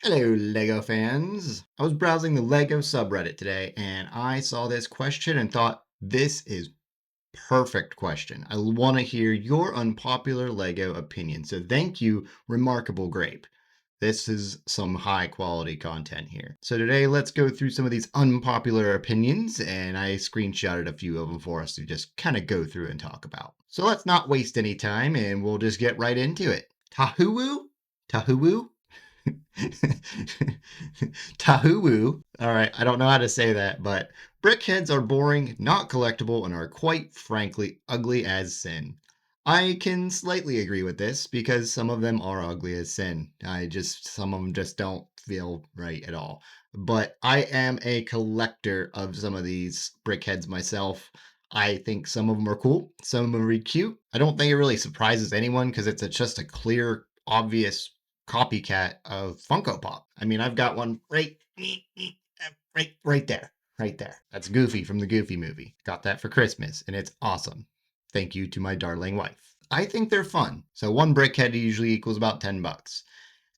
Hello, LEGO fans. I was browsing the LEGO subreddit today and I saw this question and thought, this is perfect question. I want to hear your unpopular LEGO opinion. So thank you, Remarkable Grape. This is some high quality content here. So today, let's go through some of these unpopular opinions, and I screenshotted a few of them for us to just kind of go through and talk about. So let's not waste any time and we'll just get right into it. Tahuwu? Tahuwu? Tahuwu. All right, I don't know how to say that, but brickheads are boring, not collectible, and are quite frankly ugly as sin. I can slightly agree with this because some of them are ugly as sin. Some of them just don't feel right at all. But I am a collector of some of these brickheads myself. I think some of them are cool, some of them are really cute. I don't think it really surprises anyone because just a clear, obvious copycat of Funko Pop. I mean, I've got one right there. Right there. That's Goofy from the Goofy movie. Got that for Christmas, and it's awesome. Thank you to my darling wife. I think they're fun. So one brickhead usually equals about 10 bucks.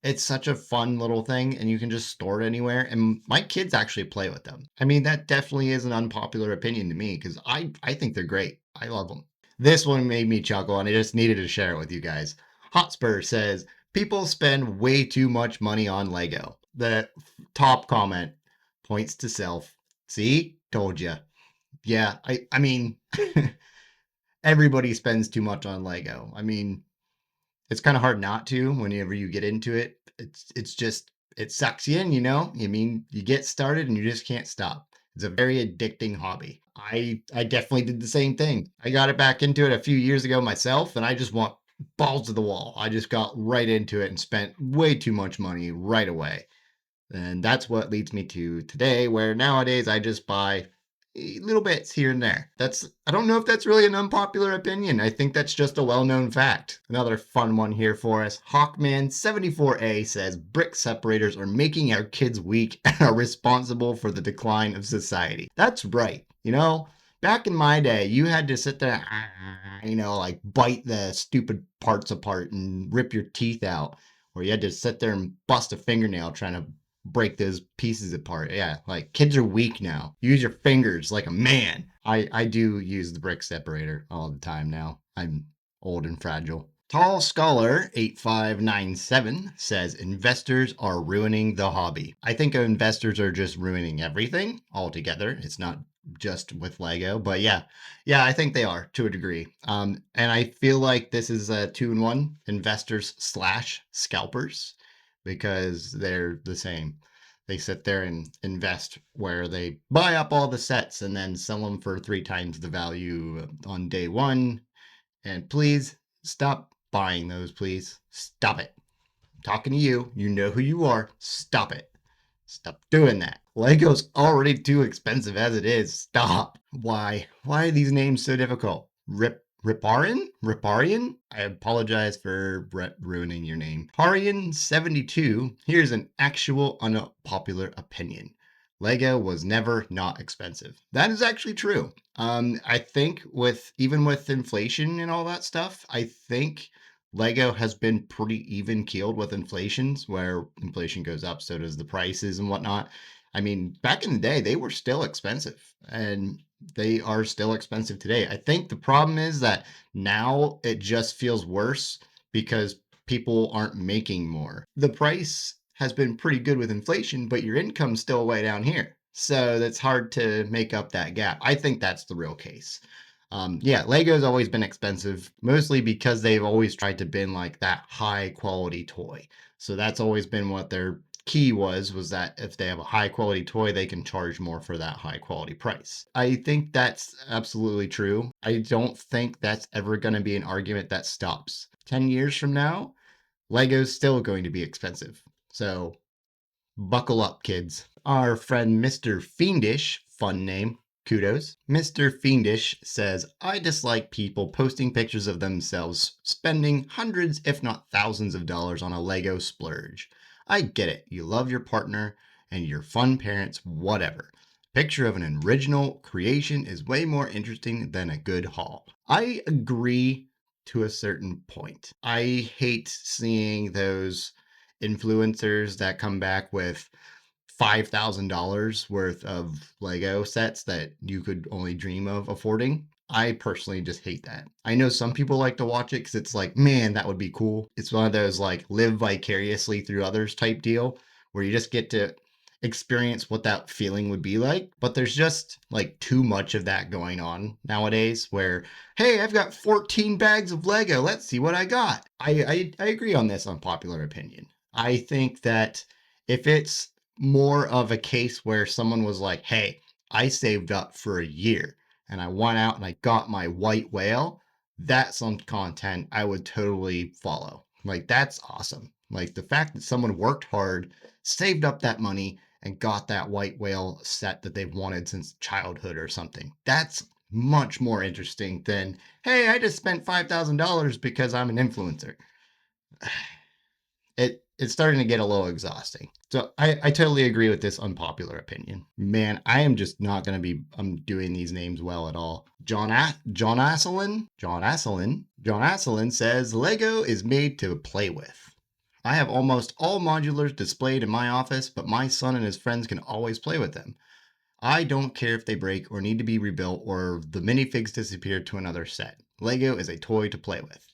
It's such a fun little thing, and you can just store it anywhere. And my kids actually play with them. I mean, that definitely is an unpopular opinion to me because I think they're great. I love them. This one made me chuckle, and I just needed to share it with you guys. Hotspur says, people spend way too much money on Lego. The top comment points to self. See? Told you. Yeah, I mean, everybody spends too much on Lego. I mean, it's kind of hard not to whenever you get into it. It's just it sucks you in, you know? I mean, you get started and you just can't stop. It's a very addicting hobby. I definitely did the same thing. I got it back into it a few years ago myself, and I just want balls to the wall. I just got right into it and spent way too much money right away. And that's what leads me to today, where nowadays I just buy little bits here and there. I don't know if that's really an unpopular opinion. I think that's just a well-known fact. Another fun one here for us. Hawkman74A says brick separators are making our kids weak and are responsible for the decline of society. That's right. You know, back in my day, you had to sit there, like bite the stupid parts apart and rip your teeth out, or you had to sit there and bust a fingernail trying to break those pieces apart. Yeah, like kids are weak now. Use your fingers like a man. I do use the brick separator all the time now. I'm old and fragile. Tall Scholar 8597 says investors are ruining the hobby. I think investors are just ruining everything altogether. It's not just with Lego, but yeah, I think they are to a degree. And I feel like this is a 2-in-1, investors slash scalpers, because they're the same. They sit there and invest where they buy up all the sets and then sell them for 3 times the value on day one. And please stop buying those, please. Stop it. I'm talking to you. You know who you are. Stop it. Stop doing that. Lego's already too expensive as it is. Stop. Why? Why are these names so difficult? Riparian? I apologize for ruining your name. Parian72, here's an actual unpopular opinion. Lego was never not expensive. That is actually true. I think even with inflation and all that stuff, I think Lego has been pretty even keeled with inflations, where inflation goes up, so does the prices and whatnot. I mean, back in the day, they were still expensive, and they are still expensive today. I think the problem is that now it just feels worse because people aren't making more. The price has been pretty good with inflation, but your income's still way down here. So that's hard to make up that gap. I think that's the real case. Yeah, Lego's always been expensive, mostly because they've always tried to bin like that high quality toy. So that's always been what their key was that if they have a high quality toy, they can charge more for that high quality price. I think that's absolutely true. I don't think that's ever going to be an argument that stops. 10 years from now, Lego's still going to be expensive. So buckle up, kids. Our friend Mr. Fiendish, fun name, kudos. Mr. Fiendish says, I dislike people posting pictures of themselves spending hundreds, if not thousands of dollars on a Lego splurge. I get it. You love your partner and your fun parents, whatever. Picture of an original creation is way more interesting than a good haul. I agree to a certain point. I hate seeing those influencers that come back with $5,000 worth of Lego sets that you could only dream of affording. I personally just hate that. I know some people like to watch it because it's like, man, that would be cool. It's one of those like live vicariously through others type deal where you just get to experience what that feeling would be like. But there's just like too much of that going on nowadays where, hey, I've got 14 bags of Lego. Let's see what I got. I agree on this unpopular opinion. I think that if it's more of a case where someone was like, hey, I saved up for a year and I went out and I got my white whale, that's some content I would totally follow. Like, that's awesome. Like, the fact that someone worked hard, saved up that money, and got that white whale set that they've wanted since childhood or something. That's much more interesting than, hey, I just spent $5,000 because I'm an influencer. It's starting to get a little exhausting. So I totally agree with this unpopular opinion. Man, I am just not going to be doing these names well at all. John Aselin says Lego is made to play with. I have almost all modulars displayed in my office, but my son and his friends can always play with them. I don't care if they break or need to be rebuilt or the minifigs disappear to another set. Lego is a toy to play with.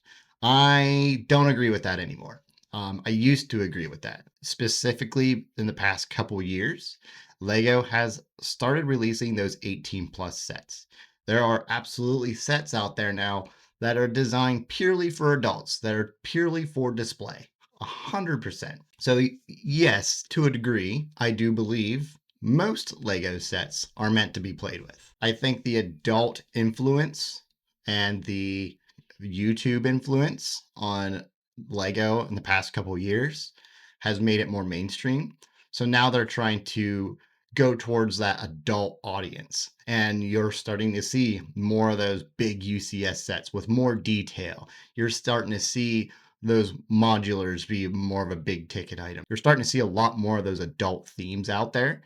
I don't agree with that anymore. I used to agree with that. Specifically, in the past couple years, Lego has started releasing those 18 plus sets. There are absolutely sets out there now that are designed purely for adults, that are purely for display. 100%. So, yes, to a degree, I do believe most Lego sets are meant to be played with. I think the adult influence and the YouTube influence on Lego in the past couple of years has made it more mainstream. So now they're trying to go towards that adult audience. And you're starting to see more of those big UCS sets with more detail. You're starting to see those modulars be more of a big ticket item. You're starting to see a lot more of those adult themes out there.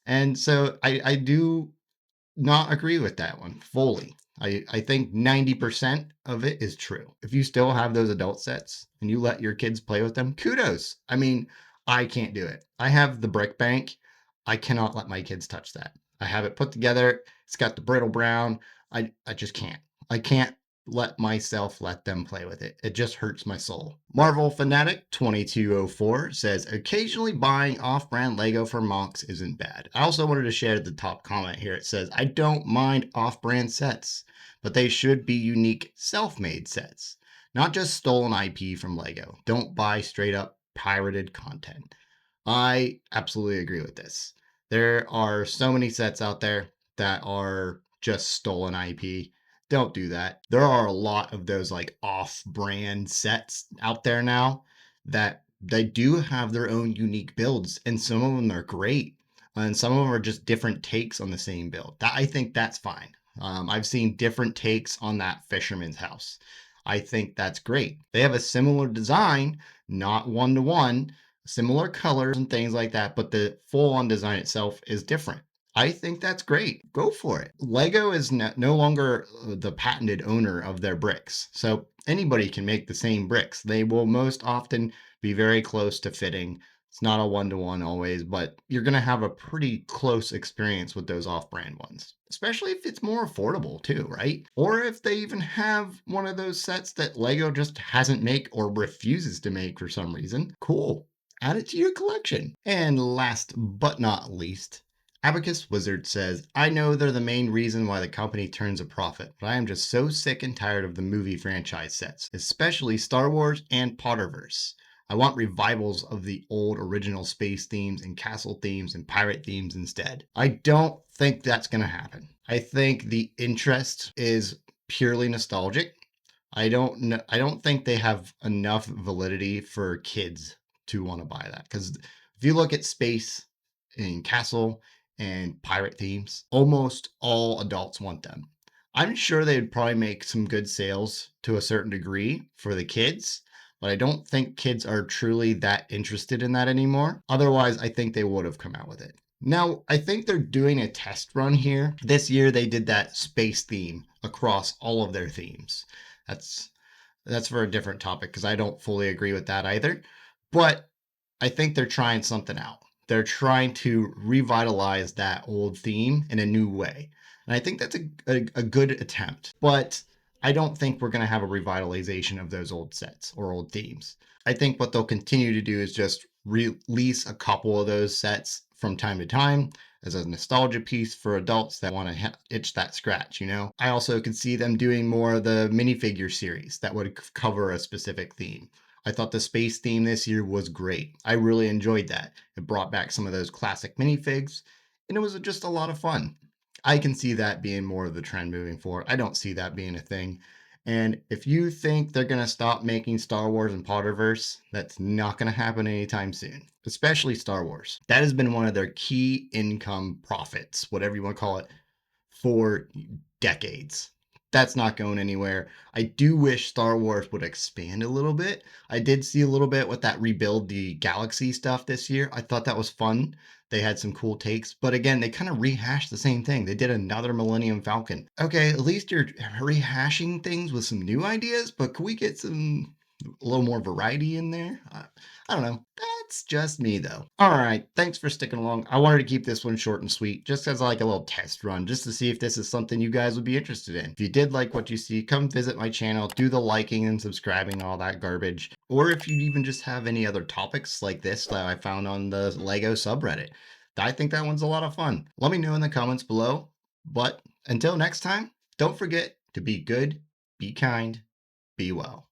And so I do not agree with that one fully. I think 90% of it is true. If you still have those adult sets and you let your kids play with them, kudos. I mean, I can't do it. I have the brick bank. I cannot let my kids touch that. I have it put together. It's got the brittle brown. I just can't. I can't let them play with it. It just hurts my soul. Marvel Fanatic 2204 says occasionally buying off-brand Lego for monks isn't bad. I also wanted to share the top comment here. It says, I don't mind off-brand sets, but they should be unique self-made sets, not just stolen IP from Lego. Don't buy straight up pirated content. I absolutely agree with this. There are so many sets out there that are just stolen IP. Don't do that. There are a lot of those like off-brand sets out there now that they do have their own unique builds, and some of them are great, and some of them are just different takes on the same build. I think that's fine. I've seen different takes on that fisherman's house. I think that's great. They have a similar design, not one-to-one, similar colors and things like that, but the full-on design itself is different. I think that's great. Go for it. Lego is no longer the patented owner of their bricks. So anybody can make the same bricks. They will most often be very close to fitting. It's not a one-to-one always, but you're going to have a pretty close experience with those off-brand ones, especially if it's more affordable too, right? Or if they even have one of those sets that Lego just hasn't make or refuses to make for some reason. Cool. Add it to your collection. And last but not least, Abacus Wizard says, I know they're the main reason why the company turns a profit, but I am just so sick and tired of the movie franchise sets, especially Star Wars and Potterverse. I want revivals of the old original space themes and castle themes and pirate themes instead. I don't think that's going to happen. I think the interest is purely nostalgic. I don't think they have enough validity for kids to want to buy that, because if you look at space and castle and pirate themes, almost all adults want them. I'm sure they'd probably make some good sales to a certain degree for the kids, but I don't think kids are truly that interested in that anymore. Otherwise, I think they would have come out with it. Now, I think they're doing a test run here. This year, they did that space theme across all of their themes. That's for a different topic because I don't fully agree with that either. But I think they're trying something out. They're trying to revitalize that old theme in a new way. And I think that's a good attempt. But I don't think we're going to have a revitalization of those old sets or old themes. I think what they'll continue to do is just release a couple of those sets from time to time as a nostalgia piece for adults that want to itch that scratch, you know? I also could see them doing more of the minifigure series that would cover a specific theme. I thought the space theme this year was great. I really enjoyed that. It brought back some of those classic minifigs, and it was just a lot of fun. I can see that being more of the trend moving forward. I don't see that being a thing. And if you think they're going to stop making Star Wars and Potterverse, that's not going to happen anytime soon, especially Star Wars. That has been one of their key income profits, whatever you want to call it, for decades. That's not going anywhere. I do wish Star Wars would expand a little bit. I did see a little bit with that rebuild the galaxy stuff this year. I thought that was fun. They had some cool takes, but again, they kind of rehashed the same thing. They did another Millennium Falcon. Okay, at least you're rehashing things with some new ideas, but could we get some a little more variety in there? I don't know. That's just me though. All right, thanks for sticking along. I wanted to keep this one short and sweet, just as like a little test run, just to see if this is something you guys would be interested in. If you did like what you see, come visit my channel, do the liking and subscribing, all that garbage. Or if you even just have any other topics like this that I found on the Lego subreddit, I think that one's a lot of fun. Let me know in the comments below. But until next time, don't forget to be good, be kind, be well.